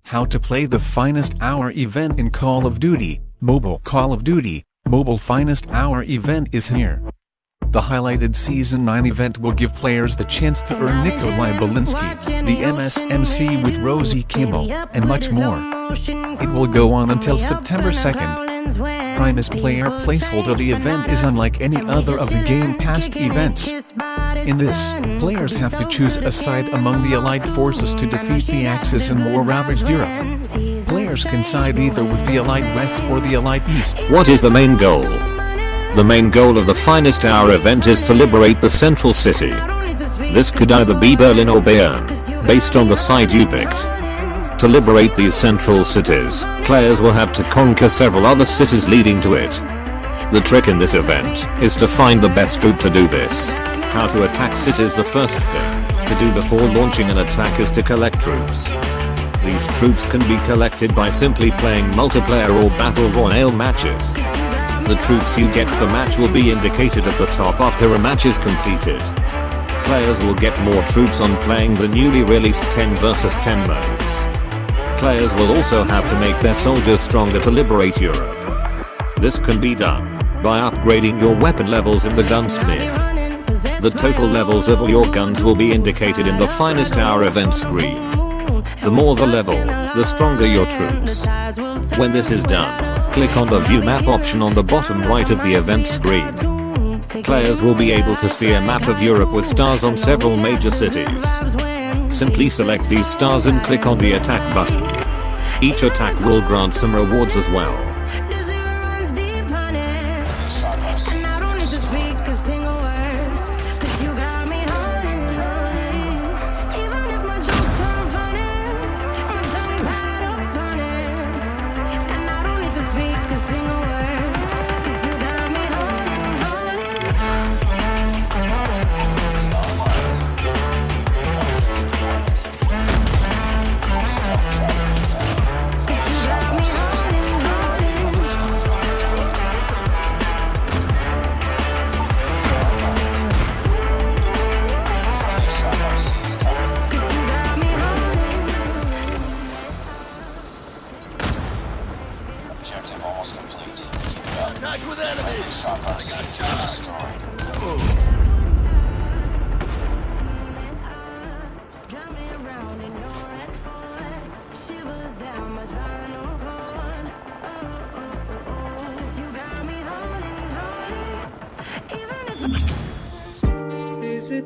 How to play the Finest Hour event in Call of Duty Mobile. Call of Duty Mobile Finest Hour event is here. The highlighted Season 9 event will give players the chance to earn Nikolai Belinsky, the MSMC with Rosie Cable, and much more. It will go on until September 2nd. Primus player placeholder. The event is unlike any other of the Game past events. In this, players have to choose a side among the Allied forces to defeat the Axis and more ravaged Europe. Players can side either with the Allied West or the Allied East. What is the main goal? The main goal of the Finest Hour event is to liberate the central city. This could either be Berlin or Bayern, based on the side you picked. To liberate these central cities, players will have to conquer several other cities leading to it. The trick in this event is to find the best route to do this. How to attack cities. The first thing to do before launching an attack is to collect troops. These troops can be collected by simply playing multiplayer or battle royale matches. The troops you get per match will be indicated at the top after a match is completed. Players will get more troops on playing the newly released 10 vs 10 modes. Players will also have to make their soldiers stronger to liberate Europe. This can be done by upgrading your weapon levels in the gunsmith. The total levels of all your guns will be indicated in the Finest Hour event screen. The more the level, the stronger your troops. When this is done, click on the View Map option on the bottom right of the event screen. Players will be able to see a map of Europe with stars on several major cities. Simply select these stars and click on the attack button. Each attack will grant some rewards as well. Objective almost complete. Keep it up. Contact with enemy! Shock our seats are destroyed. Is it